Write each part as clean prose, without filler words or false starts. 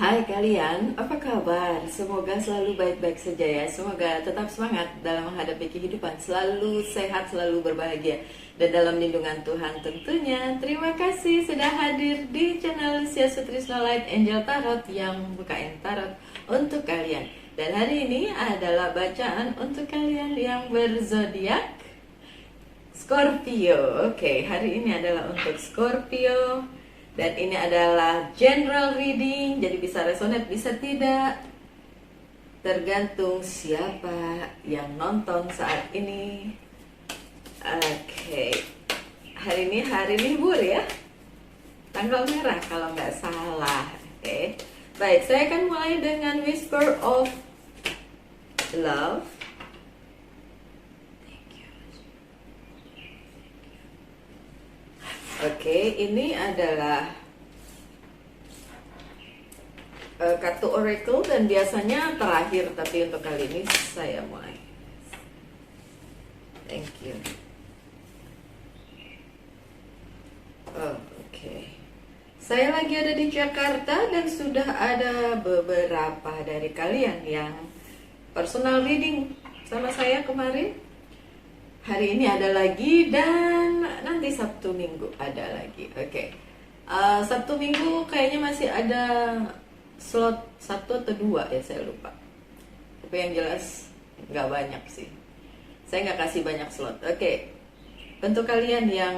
Hai kalian, apa kabar? Semoga selalu baik-baik saja ya. Semoga tetap semangat dalam menghadapi kehidupan, selalu sehat, selalu berbahagia, dan dalam lindungan Tuhan tentunya. Terima kasih sudah hadir di channel Lucia Sutrisno Light Angel Tarot yang bukain tarot untuk kalian. Dan hari ini adalah bacaan untuk kalian yang berzodiak Scorpio. Oke, hari ini adalah untuk Scorpio. Dan ini adalah general reading, jadi bisa resonate, bisa tidak. Tergantung siapa yang nonton saat ini. Oke, hari ini hari libur ya. Tanggal merah kalau nggak salah. Oke, baik, saya akan mulai dengan Whisper of Love. Oke, ini adalah kartu oracle dan biasanya terakhir, tapi untuk kali ini saya mulai. Thank you. Oke. Saya lagi ada di Jakarta dan sudah ada beberapa dari kalian yang personal reading sama saya kemarin. Hari ini ada lagi dan nanti Sabtu Minggu ada lagi. Oke. Sabtu Minggu kayaknya masih ada slot 1 atau 2 ya, saya lupa. Tapi yang jelas nggak banyak sih. Saya nggak kasih banyak slot. Oke. Untuk kalian yang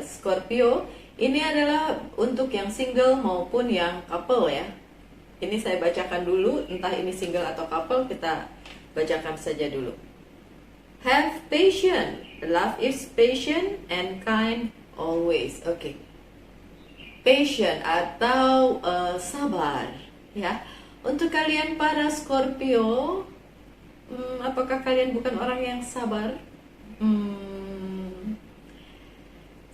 Scorpio, ini adalah untuk yang single maupun yang couple ya. Ini saya bacakan dulu, entah ini single atau couple, kita bacakan saja dulu. Have patience. Love is patient and kind always. Oke. Patient atau sabar ya. Untuk kalian para Scorpio, apakah kalian bukan orang yang sabar?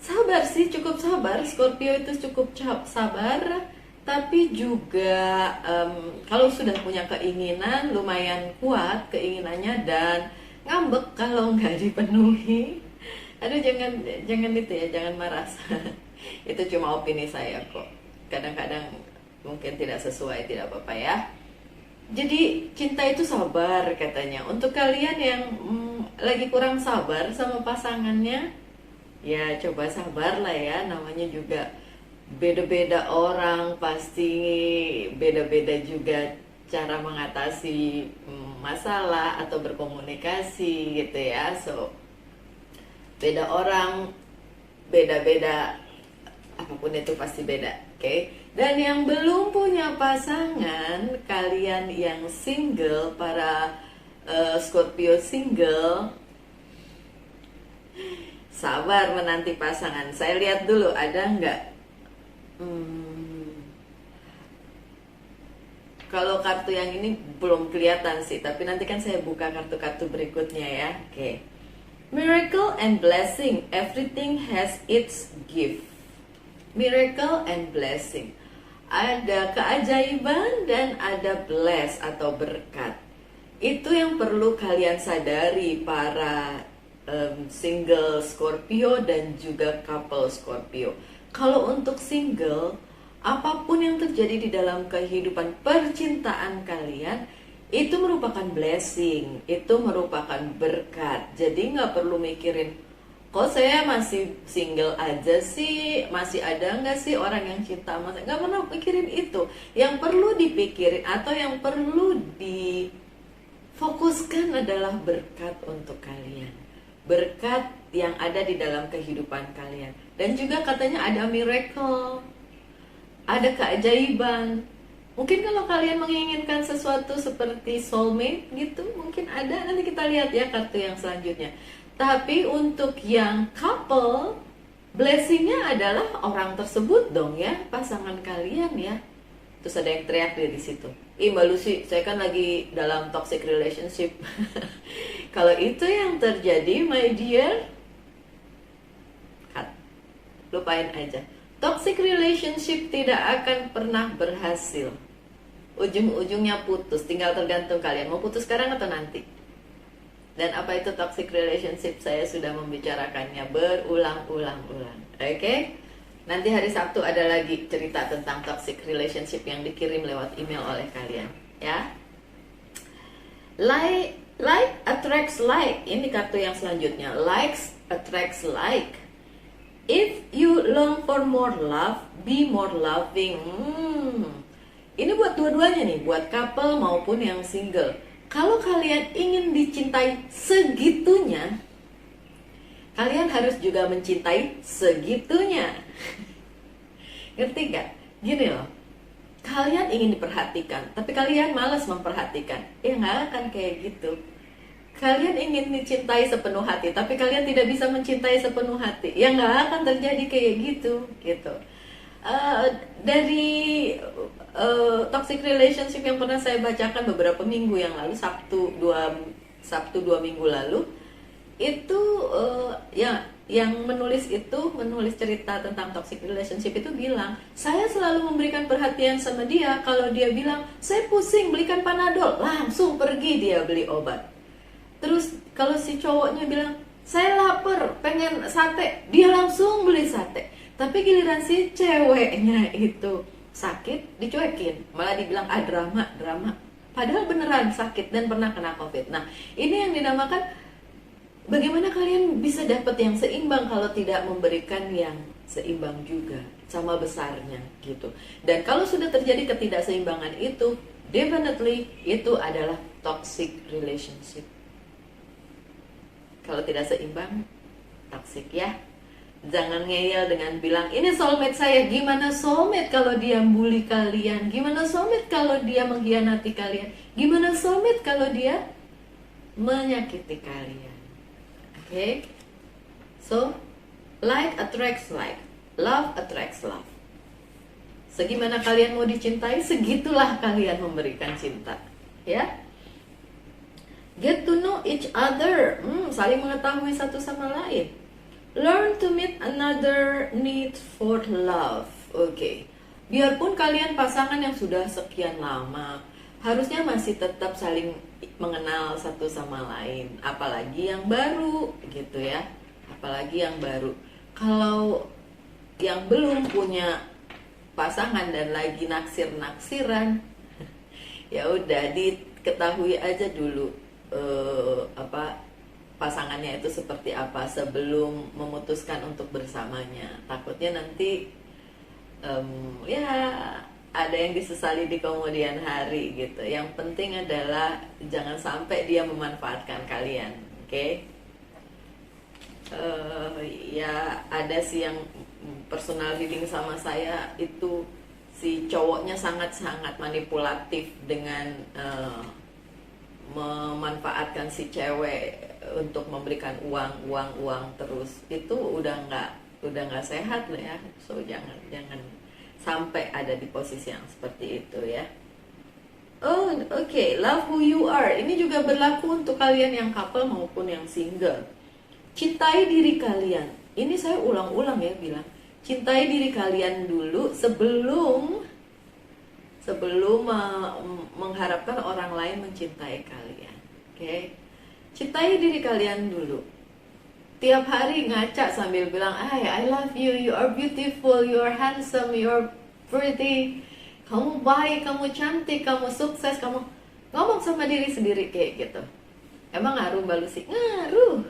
Sabar sih, cukup sabar. Scorpio itu cukup sabar, tapi juga kalau sudah punya keinginan lumayan kuat keinginannya dan ngambek kalau nggak dipenuhi. Aduh, jangan itu ya, jangan marah. Itu cuma opini saya kok. Kadang-kadang mungkin tidak sesuai, tidak apa-apa ya. Jadi cinta itu sabar katanya. Untuk kalian yang lagi kurang sabar sama pasangannya, ya coba sabar lah ya. Namanya juga beda-beda orang, pasti beda-beda juga cara mengatasi masalah atau berkomunikasi gitu ya. So beda orang, beda-beda, apapun itu pasti beda. Oke. Dan yang belum punya pasangan, kalian yang single, para Scorpio single, sabar menanti pasangan. Saya lihat dulu ada nggak. Kalau kartu yang ini belum kelihatan sih, tapi nanti kan saya buka kartu-kartu berikutnya ya. Oke. Miracle and blessing, everything has its gift. Miracle and blessing. Ada keajaiban dan ada bless atau berkat. Itu yang perlu kalian sadari para single Scorpio dan juga couple Scorpio. Kalau untuk single, apapun yang terjadi di dalam kehidupan percintaan kalian, itu merupakan blessing, itu merupakan berkat. Jadi nggak perlu mikirin, kok saya masih single aja sih, masih ada nggak sih orang yang cinta sama saya? Nggak pernah mikirin itu. Yang perlu dipikirin atau yang perlu difokuskan adalah berkat untuk kalian. Berkat yang ada di dalam kehidupan kalian. Dan juga katanya ada miracle, ada keajaiban. Mungkin kalau kalian menginginkan sesuatu seperti soulmate gitu, mungkin ada, nanti kita lihat ya kartu yang selanjutnya. Tapi untuk yang couple, blessingnya adalah orang tersebut dong ya, pasangan kalian ya. Terus ada yang teriak di situ, ih Mbak Lucy, saya kan lagi dalam toxic relationship. Kalau itu yang terjadi, my dear, lupain aja. Toxic relationship tidak akan pernah berhasil. Ujung-ujungnya putus, tinggal tergantung kalian mau putus sekarang atau nanti. Dan apa itu toxic relationship, saya sudah membicarakannya berulang-ulang. Oke? Nanti hari Sabtu ada lagi cerita tentang toxic relationship yang dikirim lewat email oleh kalian, ya. Like attracts like. Ini kartu yang selanjutnya. Likes attracts like. If you long for more love, be more loving. Ini buat dua-duanya nih, buat couple maupun yang single. Kalau kalian ingin dicintai segitunya, kalian harus juga mencintai segitunya. Ngerti gak? Gini loh, kalian ingin diperhatikan, tapi kalian malas memperhatikan. Nggak akan kayak gitu. Kalian ingin dicintai sepenuh hati, tapi kalian tidak bisa mencintai sepenuh hati. Nggak akan terjadi kayak gitu. Dari toxic relationship yang pernah saya bacakan beberapa minggu yang lalu, Sabtu 2 minggu lalu, itu yang menulis cerita tentang toxic relationship itu bilang, saya selalu memberikan perhatian sama dia. Kalau dia bilang saya pusing, belikan Panadol, langsung pergi dia beli obat. Terus kalau si cowoknya bilang saya lapar, pengen sate, dia langsung beli sate. Tapi giliran si ceweknya itu sakit, dicuekin, malah dibilang drama. Padahal beneran sakit dan pernah kena COVID. Nah, ini yang dinamakan bagaimana kalian bisa dapat yang seimbang kalau tidak memberikan yang seimbang juga, sama besarnya gitu. Dan kalau sudah terjadi ketidakseimbangan itu, definitely itu adalah toxic relationship. Kalau tidak seimbang, toxic ya. Jangan ngeyel dengan bilang, ini soulmate saya. Gimana soulmate kalau dia bully kalian? Gimana soulmate kalau dia mengkhianati kalian? Gimana soulmate kalau dia menyakiti kalian? Okay? So, like attracts like. Love attracts love. Segimana kalian mau dicintai, segitulah kalian memberikan cinta. Ya? Get to know each other. Saling mengetahui satu sama lain. Learn to meet another need for love. Oke. Biarpun kalian pasangan yang sudah sekian lama, harusnya masih tetap saling mengenal satu sama lain. Apalagi yang baru, gitu ya. Apalagi yang baru. Kalau yang belum punya pasangan dan lagi naksir-naksiran, ya udah diketahui aja dulu pasangannya itu seperti apa sebelum memutuskan untuk bersamanya. Takutnya nanti ya ada yang disesali di kemudian hari gitu. Yang penting adalah jangan sampai dia memanfaatkan kalian, oke? Ya ada sih yang personal reading sama saya itu si cowoknya sangat-sangat manipulatif dengan memanfaatkan si cewek untuk memberikan uang terus. Itu udah nggak sehat lah ya. So jangan sampai ada di posisi yang seperti itu ya. Oke. Love who you are. Ini juga berlaku untuk kalian yang couple maupun yang single. Cintai diri kalian. Ini saya ulang-ulang ya bilang, cintai diri kalian dulu sebelum mengharapkan orang lain mencintai kalian. Oke? Cintai diri kalian dulu. Tiap hari ngaca sambil bilang, I love you, you are beautiful, you are handsome, you are pretty, kamu baik, kamu cantik, kamu sukses, kamu ngomong sama diri sendiri kayak gitu. Emang ngaruh Mbak Lucy? Ngaruh.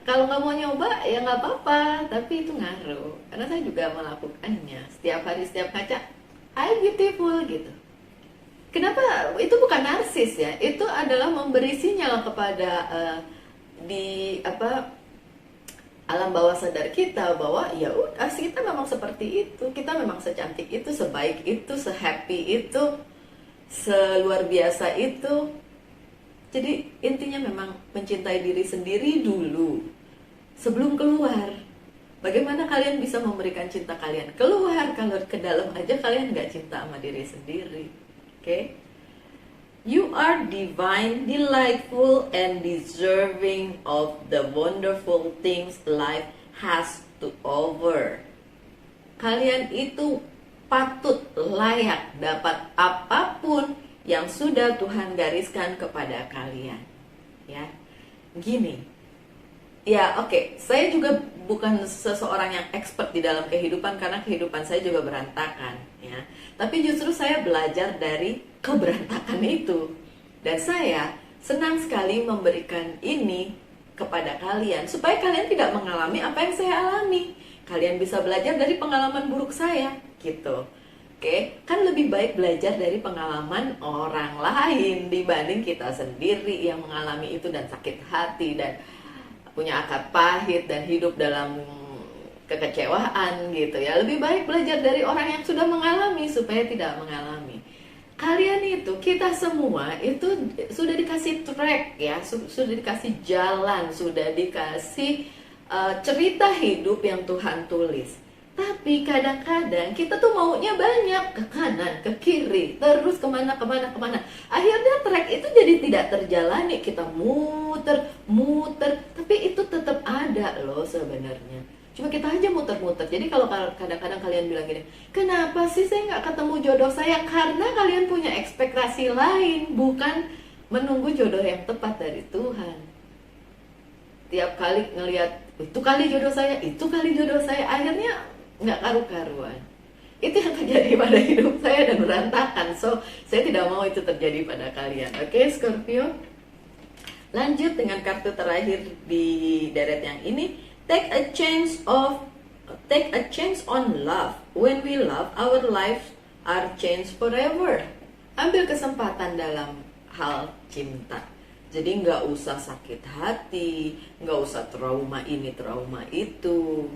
Kalau nggak mau nyoba ya nggak apa-apa, tapi itu ngaruh. Karena saya juga melakukannya. Setiap hari, setiap ngaca, I beautiful gitu. Kenapa? Itu bukan narsis ya. Itu adalah memberi sinyal kepada alam bawah sadar kita bahwa ya udah kita memang seperti itu. Kita memang secantik itu, sebaik itu, sehappy itu, seluar biasa itu. Jadi intinya memang mencintai diri sendiri dulu sebelum keluar. Bagaimana kalian bisa memberikan cinta kalian keluar kalau ke dalam aja kalian nggak cinta sama diri sendiri? Okay? You are divine, delightful, and deserving of the wonderful things life has to offer. Kalian itu patut layak dapat apapun yang sudah Tuhan gariskan kepada kalian. Ya, gini. Ya, oke. Saya juga bukan seseorang yang expert di dalam kehidupan karena kehidupan saya juga berantakan, ya. Tapi justru saya belajar dari keberantakan itu. Dan saya senang sekali memberikan ini kepada kalian supaya kalian tidak mengalami apa yang saya alami. Kalian bisa belajar dari pengalaman buruk saya, gitu. Oke, kan lebih baik belajar dari pengalaman orang lain dibanding kita sendiri yang mengalami itu dan sakit hati dan punya akar pahit dan hidup dalam kekecewaan gitu ya. Lebih baik belajar dari orang yang sudah mengalami supaya tidak mengalami. Kalian itu, kita semua itu sudah dikasih track ya, sudah dikasih jalan, sudah dikasih cerita hidup yang Tuhan tulis. Tapi kadang-kadang kita tuh maunya banyak, ke kanan, ke kiri, terus kemana. Akhirnya track itu jadi tidak terjalani, kita muter, tapi itu tetap ada loh sebenarnya. Cuma kita aja muter-muter. Jadi kalau kadang-kadang kalian bilang gini, kenapa sih saya nggak ketemu jodoh saya? Karena kalian punya ekspektasi lain, bukan menunggu jodoh yang tepat dari Tuhan. Tiap kali ngelihat, itu kali jodoh saya, akhirnya nggak karu-karuan. Itu yang terjadi pada hidup saya dan berantakan. So, saya tidak mau itu terjadi pada kalian. Oke, Scorpio. Lanjut dengan kartu terakhir di deret yang ini. Take a chance on love. When we love, our lives are changed forever. Ambil kesempatan dalam hal cinta. Jadi nggak usah sakit hati, nggak usah trauma ini, trauma itu.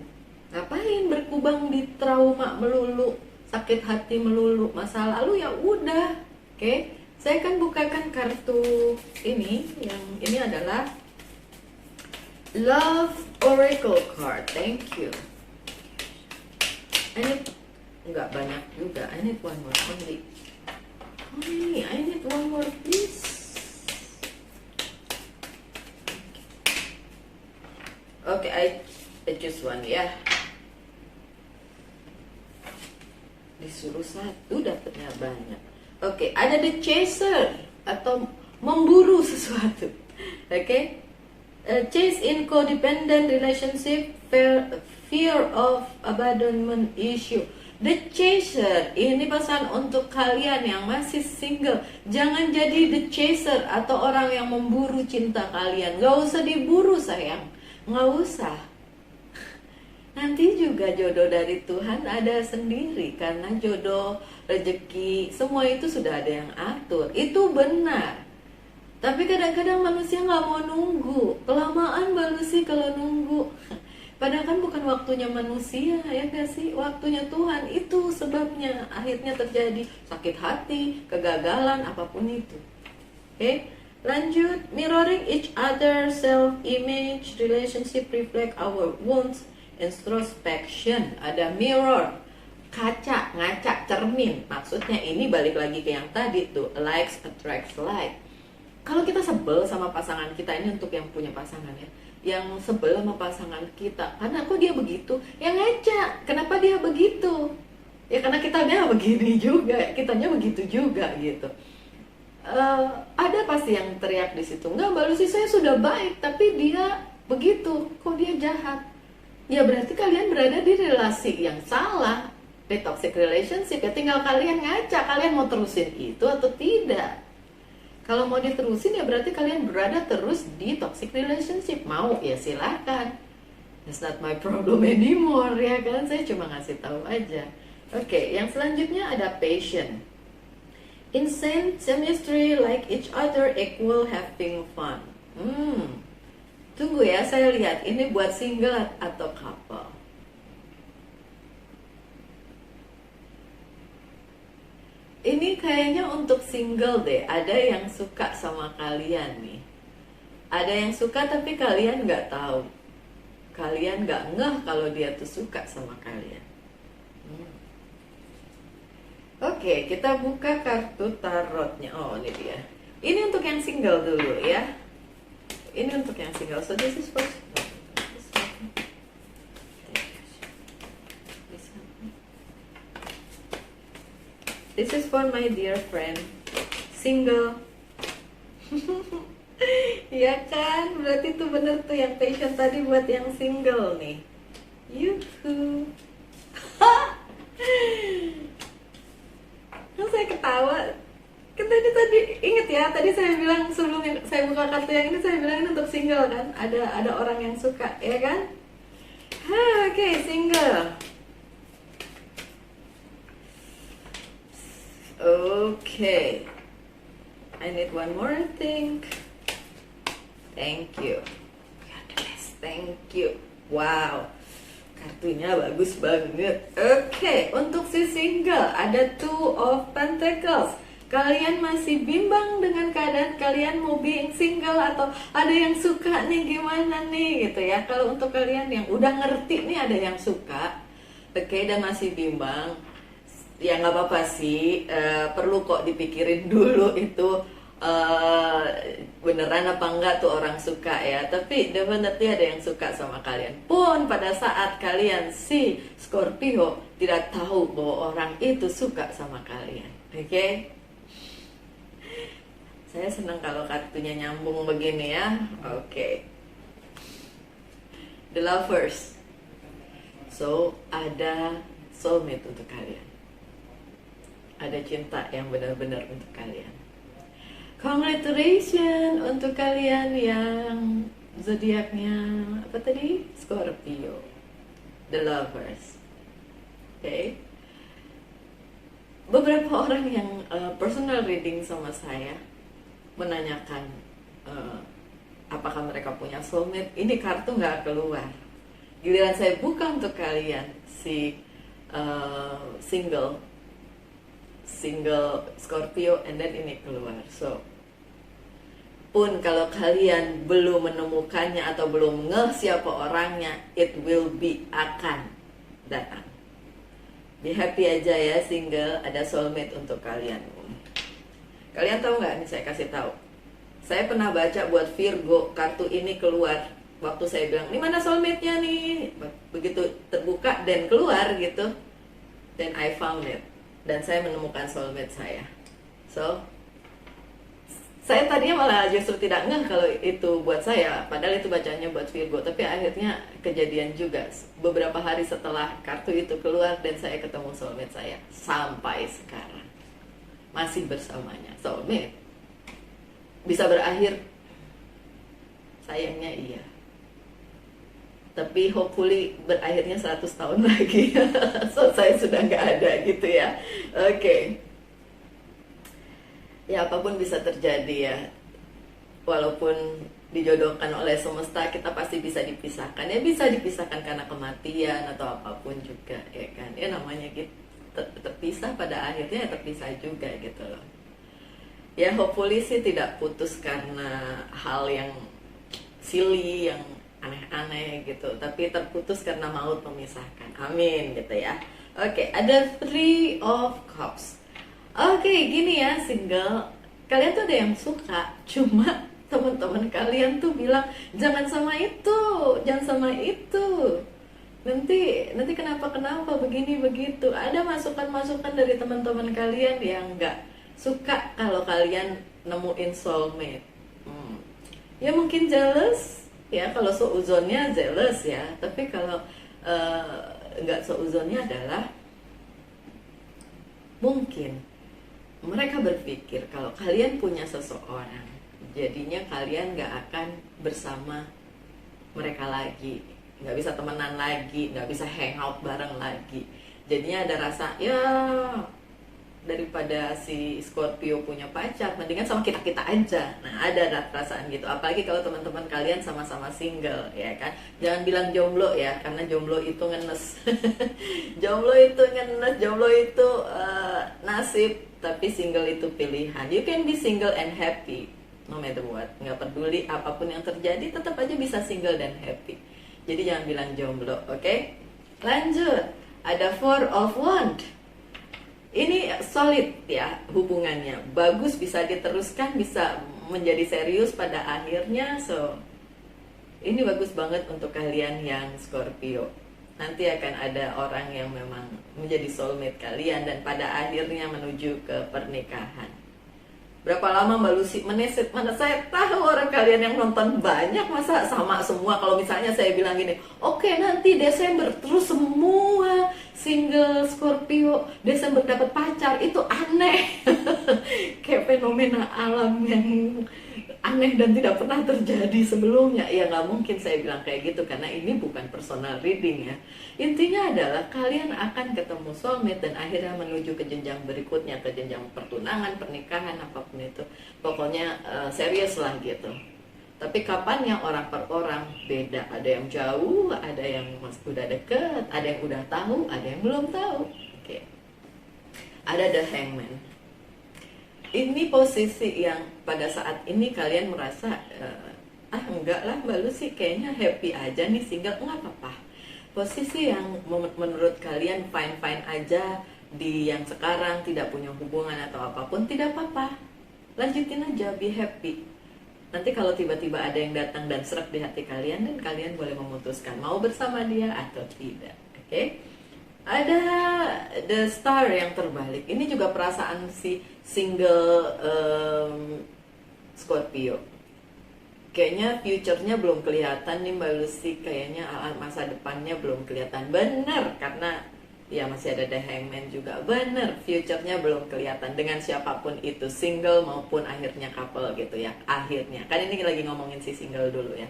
Ngapain berkubang di trauma melulu, sakit hati melulu, masa lalu ya udah. Oke, saya akan bukakan kartu ini. Yang ini adalah Love Oracle card. Thank you. I need nggak banyak juga. I need one more only. I need one more please. Okay, I choose one ya. Disuruh satu dapatnya banyak. Oke, ada the chaser atau memburu sesuatu. Oke. Chase in codependent relationship, fear of abandonment issue. The chaser ini pesan untuk kalian yang masih single. Jangan jadi the chaser atau orang yang memburu cinta kalian. Gak usah diburu sayang, gak usah. Nanti juga jodoh dari Tuhan ada sendiri. Karena jodoh, rezeki, semua itu sudah ada yang atur. Itu benar. Tapi kadang-kadang manusia nggak mau nunggu. Kelamaan manusia kalau nunggu. Padahal kan bukan waktunya manusia, ya gak sih? Waktunya Tuhan. Itu sebabnya akhirnya terjadi sakit hati, kegagalan, apapun itu. Oke, lanjut. Mirroring each other, self-image, relationship reflect our wounds, introspection. Ada mirror, kaca, ngaca, cermin. Maksudnya ini balik lagi ke yang tadi tuh, likes attracts like. Kalau kita sebel sama pasangan kita, ini untuk yang punya pasangan ya, yang sebel sama pasangan kita, karena kok dia begitu, ya ngaca, kenapa dia begitu? Ya karena kitanya begini juga, kitanya begitu juga gitu. Ada pasti yang teriak di situ, enggak Mbak Lucy, saya sudah baik, tapi dia begitu, kok dia jahat? Ya berarti kalian berada di relasi yang salah, di toxic relationship. Ya tinggal kalian ngaca, kalian mau terusin itu atau tidak. Kalau mau diterusin ya berarti kalian berada terus di toxic relationship. Mau ya silakan. It's not my problem anymore, ya kan? Saya cuma ngasih tahu aja. Oke, yang selanjutnya ada passion. Insane chemistry, like each other, equal having fun. Tunggu ya, saya lihat ini buat single atau couple. Ini kayaknya untuk single deh. Ada yang suka sama kalian nih. Ada yang suka tapi kalian nggak tahu. Kalian nggak ngeh kalau dia tuh suka sama kalian. Oke, kita buka kartu tarotnya. Oh, ini dia. Ini untuk yang single dulu ya. Ini untuk yang single. So this is first. This is for my dear friend, single. Iya kan, berarti tuh bener tuh yang passion tadi buat yang single nih. Yuhu. Kan saya ketawa. Kan tadi inget ya, tadi saya bilang sebelum saya buka kartu yang ini saya bilang ini untuk single kan. Ada orang yang suka, ya kan? Oke, single. Oke. I need one more thing. Thank you. Yes, thank you. Wow. Kartunya bagus banget. Oke, untuk si single ada Two of Pentacles. Kalian masih bimbang dengan keadaan kalian mau being single atau ada yang suka nih gimana nih gitu ya. Kalau untuk kalian yang udah ngerti nih ada yang suka, oke, dan masih bimbang, ya nggak apa-apa sih. Perlu kok dipikirin dulu itu beneran apa enggak tuh orang suka ya. Tapi definitely ada yang suka sama kalian. Pun pada saat kalian si Scorpio tidak tahu bahwa orang itu suka sama kalian. Oke? Saya senang kalau kartunya nyambung begini ya. Oke. The Lovers. So, ada soulmate untuk kalian. Ada cinta yang benar-benar untuk kalian. Congratulations untuk kalian yang zodiaknya apa tadi? Scorpio. The Lovers. Oke. Beberapa orang yang personal reading sama saya menanyakan apakah mereka punya soulmate. Ini kartu nggak keluar. Giliran saya buka untuk kalian si single Scorpio, and then ini keluar. So pun kalau kalian belum menemukannya atau belum ngeh siapa orangnya, it will be akan datang. Be happy aja ya single, ada soulmate untuk kalian. Kalian tahu nggak nih, saya kasih tahu. Saya pernah baca buat Virgo, kartu ini keluar waktu saya bilang, "Ini mana soulmate-nya nih?" Begitu terbuka dan keluar gitu. Then I found it. Dan saya menemukan soulmate saya. So, saya tadinya malah justru tidak ngeh kalau itu buat saya, padahal itu bacanya buat Virgo. Tapi akhirnya kejadian juga. Beberapa hari setelah kartu itu keluar dan saya ketemu soulmate saya. Sampai sekarang masih bersamanya. Soulmate bisa berakhir, sayangnya iya, tapi hopefully berakhirnya 100 tahun lagi. So saya sudah nggak ada gitu ya. Oke. Ya apapun bisa terjadi ya. Walaupun dijodohkan oleh semesta, kita pasti bisa dipisahkan. Ya bisa dipisahkan karena kematian atau apapun juga, ya kan. Ya namanya gitu, terpisah pada akhirnya ya terpisah juga gitu loh. Ya hopefully sih tidak putus karena hal yang silly, yang aneh-aneh gitu, tapi terputus karena maut memisahkan. Amin gitu ya. Oke, ada Three of Cups. Oke, gini ya single, kalian tuh ada yang suka, cuma teman-teman kalian tuh bilang jangan sama itu, jangan sama itu. Nanti kenapa begini begitu. Ada masukan-masukan dari teman-teman kalian yang nggak suka kalau kalian nemuin soulmate. Ya mungkin jealous ya, kalau seuzonnya jealous ya. Tapi kalau nggak seuzonnya adalah mungkin mereka berpikir kalau kalian punya seseorang, jadinya kalian nggak akan bersama mereka lagi, nggak bisa temenan lagi, nggak bisa hangout bareng lagi. Jadinya ada rasa ya daripada si Scorpio punya pacar, mendingan sama kita aja. Nah ada perasaan gitu, apalagi kalau teman-teman kalian sama-sama single ya kan. Jangan bilang jomblo ya, karena jomblo itu ngenes. Jomblo itu nasib, tapi single itu pilihan. You can be single and happy no matter what, nggak peduli apapun yang terjadi, tetap aja bisa single dan happy. Jadi jangan bilang jomblo, oke? Lanjut, ada Four of Wands. Ini solid ya hubungannya, bagus, bisa diteruskan, bisa menjadi serius pada akhirnya. So ini bagus banget untuk kalian yang Scorpio. Nanti akan ada orang yang memang menjadi soulmate kalian dan pada akhirnya menuju ke pernikahan. Berapa lama Mbak Lucy meneset? Mana saya tahu orang kalian yang nonton banyak, masa sama semua. Kalau misalnya saya bilang gini, oke, nanti Desember terus semua single Scorpio Desember dapat pacar, itu aneh. Kayak fenomena alam yang aneh dan tidak pernah terjadi sebelumnya. Ya nggak mungkin saya bilang kayak gitu, karena ini bukan personal reading ya. Intinya adalah kalian akan ketemu soulmate dan akhirnya menuju ke jenjang berikutnya, ke jenjang pertunangan, pernikahan, apapun itu. Pokoknya serius lah gitu. Tapi kapannya orang per orang beda. Ada yang jauh, ada yang udah deket, ada yang udah tahu, ada yang belum tahu. Oke. Ada the hangman. Ini posisi yang pada saat ini kalian merasa enggak lah Mbak Lucy, kayaknya happy aja nih single. Enggak apa-apa. Posisi yang menurut kalian fine-fine aja di yang sekarang, tidak punya hubungan atau apapun, tidak apa-apa. Lanjutin aja, be happy. Nanti kalau tiba-tiba ada yang datang dan serak di hati kalian, dan kalian boleh memutuskan mau bersama dia atau tidak. Oke? Ada the star yang terbalik. Ini juga perasaan si single Scorpio. Kayaknya future-nya belum kelihatan nih Mbak Lucy. Kayaknya masa depannya belum kelihatan. Bener, karena ya masih ada the hangman juga. Bener, future-nya belum kelihatan dengan siapapun itu, single maupun akhirnya couple gitu ya. Akhirnya, kan ini lagi ngomongin si single dulu ya.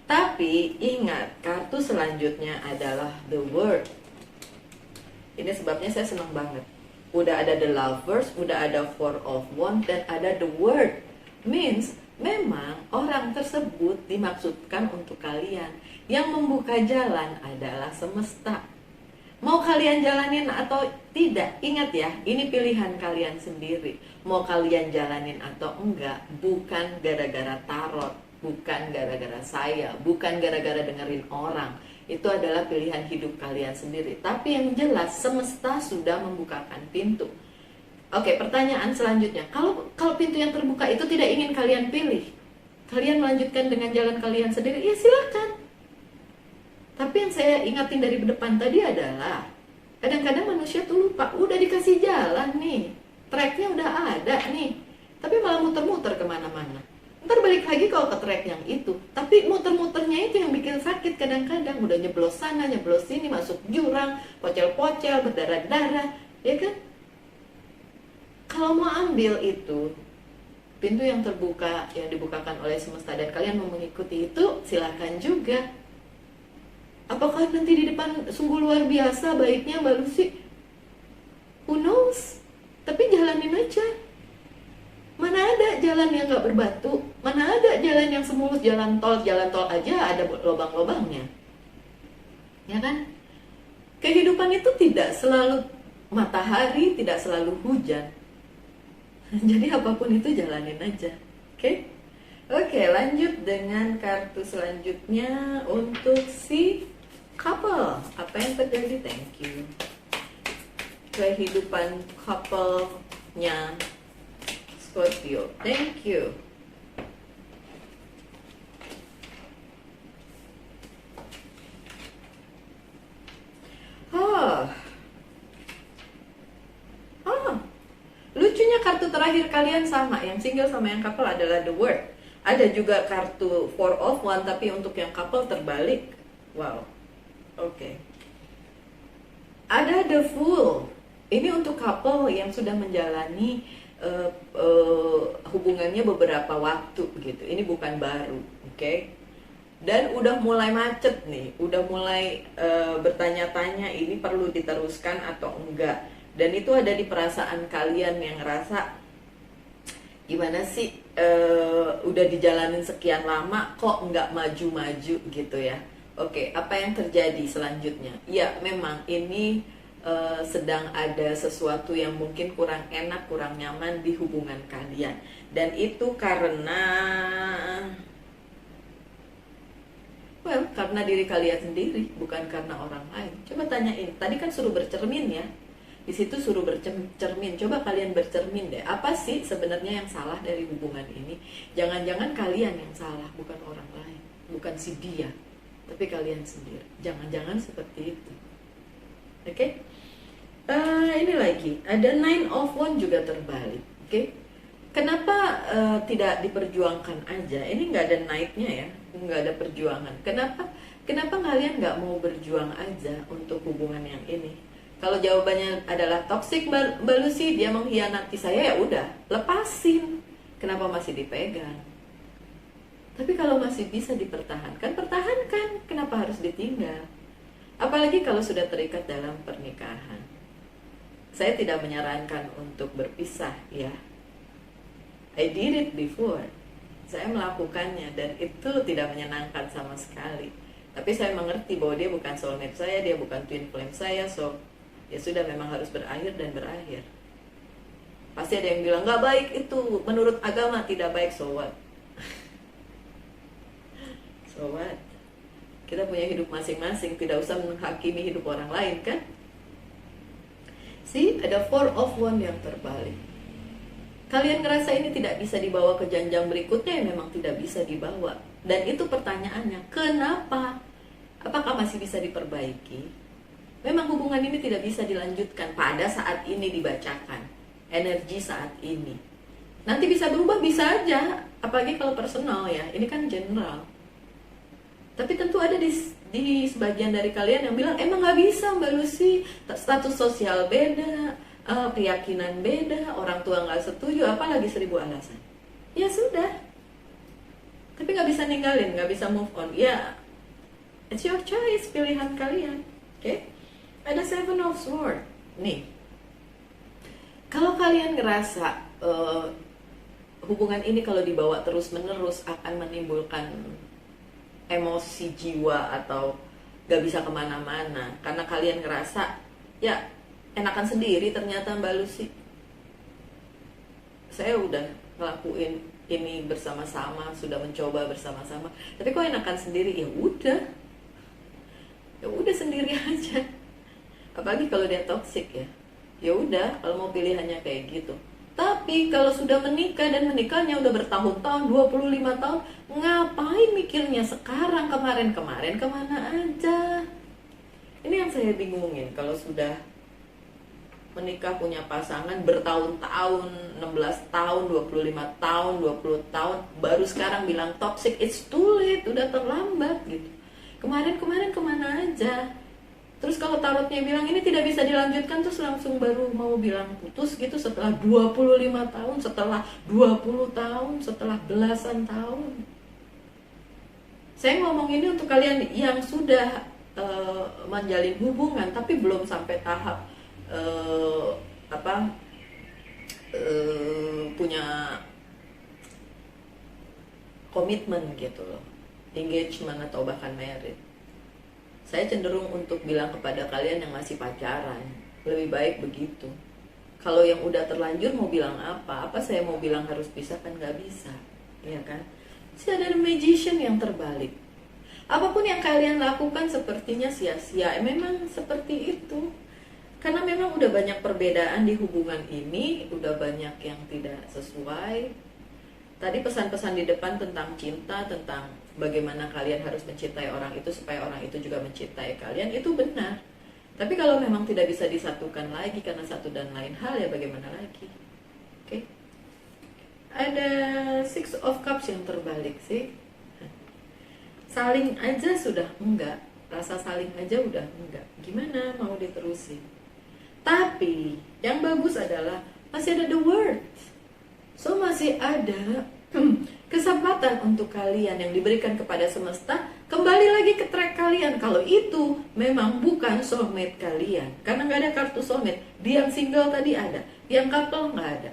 Tapi ingat, kartu selanjutnya adalah the world. Ini sebabnya saya senang banget. Udah ada the lovers, udah ada four of wands, dan ada the word. Means, memang orang tersebut dimaksudkan untuk kalian. Yang membuka jalan adalah semesta. Mau kalian jalanin atau tidak, ingat ya, ini pilihan kalian sendiri. Mau kalian jalanin atau enggak, bukan gara-gara tarot, bukan gara-gara saya, bukan gara-gara dengerin orang. Itu adalah pilihan hidup kalian sendiri. Tapi yang jelas semesta sudah membukakan pintu. Oke, pertanyaan selanjutnya. Kalau pintu yang terbuka itu tidak ingin kalian pilih, kalian melanjutkan dengan jalan kalian sendiri, ya silakan. Tapi yang saya ingatin dari depan tadi adalah kadang-kadang manusia tuh lupa, udah dikasih jalan nih, tracknya udah ada nih, tapi malah muter-muter kemana-mana. Ntar balik lagi kalau ke track yang itu. Tapi muter-muternya itu yang bikin sakit kadang-kadang. Udah nyeblos sana, nyeblos sini, masuk jurang, pocel-pocel, berdarah-darah, ya kan? Kalau mau ambil itu, pintu yang terbuka, yang dibukakan oleh semesta, dan kalian mau mengikuti itu, silakan juga. Apakah nanti di depan sungguh luar biasa baiknya Mbak Lucy? Who knows? Tapi jalanin aja. Mana ada jalan yang gak berbatu? Mana ada jalan yang semulus, jalan tol aja ada lubang-lubangnya. Ya kan? Kehidupan itu tidak selalu matahari, tidak selalu hujan. Jadi apapun itu jalanin aja. Oke? Oke, lanjut dengan kartu selanjutnya untuk si couple. Apa yang terjadi? Thank you. Kehidupan couple-nya Scorpio. Thank you. Lucunya kartu terakhir kalian sama, yang single sama yang couple adalah the word. Ada juga kartu four of one, tapi untuk yang couple terbalik. Wow. Oke. Ada the fool. Ini untuk couple yang sudah menjalani hubungannya beberapa waktu gitu. Ini bukan baru, oke? Dan udah mulai macet nih, udah mulai bertanya-tanya ini perlu diteruskan atau enggak. Dan itu ada di perasaan kalian yang ngerasa gimana sih, udah dijalanin sekian lama kok nggak maju-maju gitu ya. Oke, apa yang terjadi selanjutnya? Ya memang ini sedang ada sesuatu yang mungkin kurang enak, kurang nyaman di hubungan kalian. Dan itu karena karena diri kalian sendiri, bukan karena orang lain. Coba tanyain, tadi kan suruh bercermin ya. Di situ suruh bercermin. Coba kalian bercermin deh. Apa sih sebenarnya yang salah dari hubungan ini? Jangan-jangan kalian yang salah, bukan orang lain, bukan si dia, tapi kalian sendiri. Jangan-jangan seperti itu. Oke? Ini lagi ada nine of wands juga terbalik. Oke? Kenapa tidak diperjuangkan aja? Ini nggak ada naiknya ya, nggak ada perjuangan. Kenapa kalian nggak mau berjuang aja untuk hubungan yang ini? Kalau jawabannya adalah toxic, Mbak Lucy, dia mengkhianati saya, ya udah, lepasin. Kenapa masih dipegang? Tapi kalau masih bisa dipertahankan, pertahankan. Kenapa harus ditinggal? Apalagi kalau sudah terikat dalam pernikahan. Saya tidak menyarankan untuk berpisah ya. I did it before. Saya melakukannya dan itu tidak menyenangkan sama sekali. Tapi saya mengerti bahwa dia bukan soulmate saya, dia bukan twin flame saya, so ya sudah, memang harus berakhir dan berakhir. Pasti ada yang bilang nggak baik itu, menurut agama tidak baik, so what? So what? Kita punya hidup masing-masing, tidak usah menghakimi hidup orang lain kan? See, ada 4 of Wands yang terbalik. Kalian ngerasa ini tidak bisa dibawa ke jenjang berikutnya, ya memang tidak bisa dibawa. Dan itu pertanyaannya, kenapa? Apakah masih bisa diperbaiki? Memang hubungan ini tidak bisa dilanjutkan pada saat ini dibacakan. Energi saat ini. Nanti bisa berubah, bisa aja. Apalagi kalau personal ya, ini kan general. Tapi tentu ada di sebagian dari kalian yang bilang, emang gak bisa Mbak Lucy, status sosial beda, keyakinan beda, orang tua gak setuju, apalagi 1000 alasan. Ya sudah. Tapi gak bisa ninggalin, gak bisa move on. Ya, it's your choice, pilihan kalian. Oke? Ada 7 of Swords. Nih, kalau kalian ngerasa hubungan ini kalau dibawa terus-menerus akan menimbulkan emosi jiwa atau gak bisa kemana-mana, karena kalian ngerasa ya enakan sendiri ternyata Mbak Lucy, saya udah ngelakuin ini bersama-sama, sudah mencoba bersama-sama, tapi kok enakan sendiri, ya udah sendiri aja. Apalagi kalau dia toxic ya udah, kalau mau pilihannya kayak gitu. Tapi kalau sudah menikah dan menikahnya udah bertahun-tahun, 25 tahun, ngapain mikirnya sekarang, kemarin-kemarin kemana aja? Ini yang saya bingungin, kalau sudah menikah punya pasangan bertahun-tahun, 16 tahun, 25 tahun, 20 tahun, baru sekarang bilang toxic, it's too late, udah terlambat gitu. Kemarin-kemarin kemana aja? Terus kalau tarotnya bilang ini tidak bisa dilanjutkan, terus langsung baru mau bilang putus gitu setelah 25 tahun, setelah 20 tahun, setelah belasan tahun. Saya ngomong ini untuk kalian yang sudah menjalin hubungan tapi belum sampai tahap punya komitmen gitu loh, engagement atau bahkan married. Saya cenderung untuk bilang kepada kalian yang masih pacaran, lebih baik begitu. Kalau yang udah terlanjur mau bilang apa saya mau bilang harus pisah, kan gak bisa, ya kan? Masih ada magician yang terbalik. Apapun yang kalian lakukan sepertinya sia-sia, memang seperti itu. Karena memang udah banyak perbedaan di hubungan ini, udah banyak yang tidak sesuai. Tadi pesan-pesan di depan tentang cinta, tentang bagaimana kalian harus mencintai orang itu supaya orang itu juga mencintai kalian, itu benar. Tapi kalau memang tidak bisa disatukan lagi karena satu dan lain hal, ya bagaimana lagi? Oke. Ada 6 of Cups yang terbalik sih. Saling aja sudah enggak, rasa saling aja udah enggak. Gimana mau diterusin? Tapi yang bagus adalah masih ada the World. So masih ada kesempatan untuk kalian yang diberikan kepada semesta, kembali lagi ke track kalian. Kalau itu memang bukan soulmate kalian, karena nggak ada kartu soulmate. Dia yang single tadi ada, yang couple nggak ada.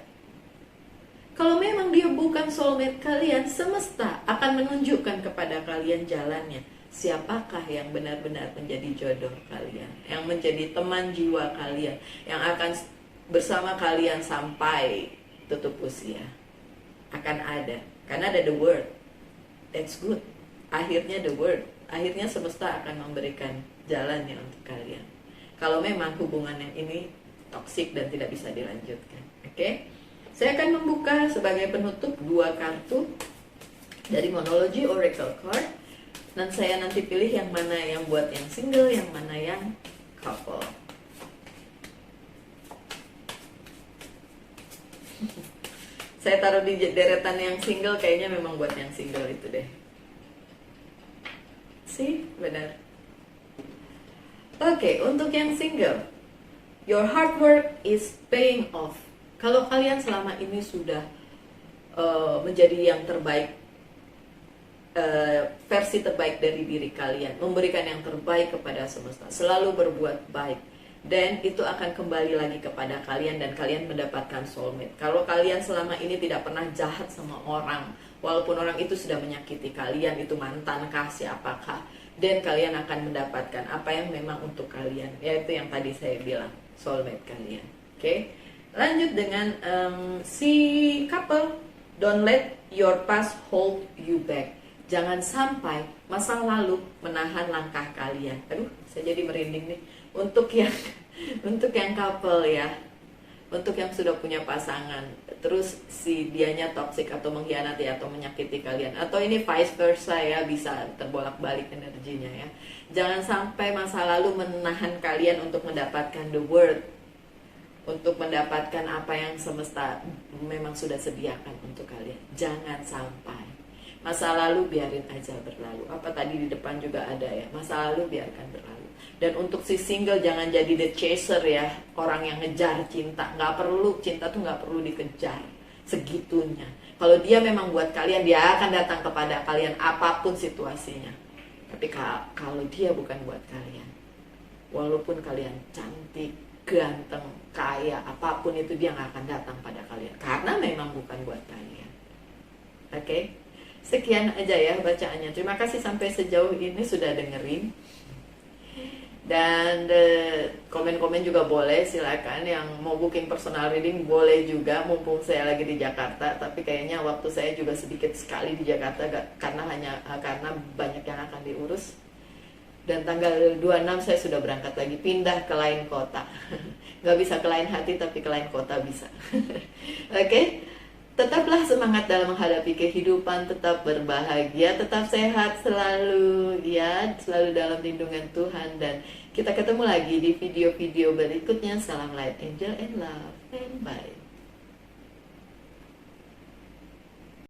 Kalau memang dia bukan soulmate kalian, semesta akan menunjukkan kepada kalian jalannya. Siapakah yang benar-benar menjadi jodoh kalian, yang menjadi teman jiwa kalian, yang akan bersama kalian sampai tutup usia. Akan ada, karena ada the Word. That's good. Akhirnya the Word, akhirnya semesta akan memberikan jalannya untuk kalian. Kalau memang hubungan yang ini toksik dan tidak bisa dilanjutkan. Oke? Saya akan membuka sebagai penutup 2 kartu dari Monology Oracle Card, dan saya nanti pilih yang mana yang buat yang single, yang mana yang couple. Saya taruh di deretan yang single, kayaknya memang buat yang single itu deh. Sih, benar. Oke, untuk yang single, your hard work is paying off. Kalau kalian selama ini sudah menjadi yang terbaik, versi terbaik dari diri kalian, memberikan yang terbaik kepada semesta, selalu berbuat baik, dan itu akan kembali lagi kepada kalian dan kalian mendapatkan soulmate. Kalau kalian selama ini tidak pernah jahat sama orang, walaupun orang itu sudah menyakiti kalian, itu mantan kah, siapakah, dan kalian akan mendapatkan apa yang memang untuk kalian, yaitu yang tadi saya bilang, soulmate kalian. Oke, lanjut dengan si couple. Don't let your past hold you back. Jangan sampai masa lalu menahan langkah kalian. Aduh, saya jadi merinding nih. Untuk yang couple ya, untuk yang sudah punya pasangan, terus si dianya toxic atau mengkhianati atau menyakiti kalian, atau ini vice versa ya, bisa terbolak-balik energinya ya. Jangan sampai masa lalu menahan kalian untuk mendapatkan the word, untuk mendapatkan apa yang semesta memang sudah sediakan untuk kalian. Jangan sampai. Masa lalu biarin aja berlalu. Apa tadi di depan juga ada ya, masa lalu biarkan berlalu. Dan untuk si single, jangan jadi the chaser ya, orang yang ngejar cinta. Nggak perlu, cinta tuh nggak perlu dikejar segitunya. Kalau dia memang buat kalian, dia akan datang kepada kalian apapun situasinya. Tapi kalau dia bukan buat kalian, walaupun kalian cantik, ganteng, kaya, apapun itu, dia nggak akan datang pada kalian karena memang bukan buat kalian. Oke? Sekian aja ya bacaannya. Terima kasih sampai sejauh ini sudah dengerin. Dan komen-komen juga boleh, silakan. Yang mau booking personal reading boleh juga, mumpung saya lagi di Jakarta. Tapi kayaknya waktu saya juga sedikit sekali di Jakarta, karena banyak yang akan diurus. Dan tanggal 26 saya sudah berangkat lagi, pindah ke lain kota. Gak bisa ke lain hati, tapi ke lain kota bisa. Oke? Tetaplah semangat dalam menghadapi kehidupan, tetap berbahagia, tetap sehat selalu, ya, selalu dalam lindungan Tuhan. Dan kita ketemu lagi di video-video berikutnya. Salam light, angel, and love, and bye.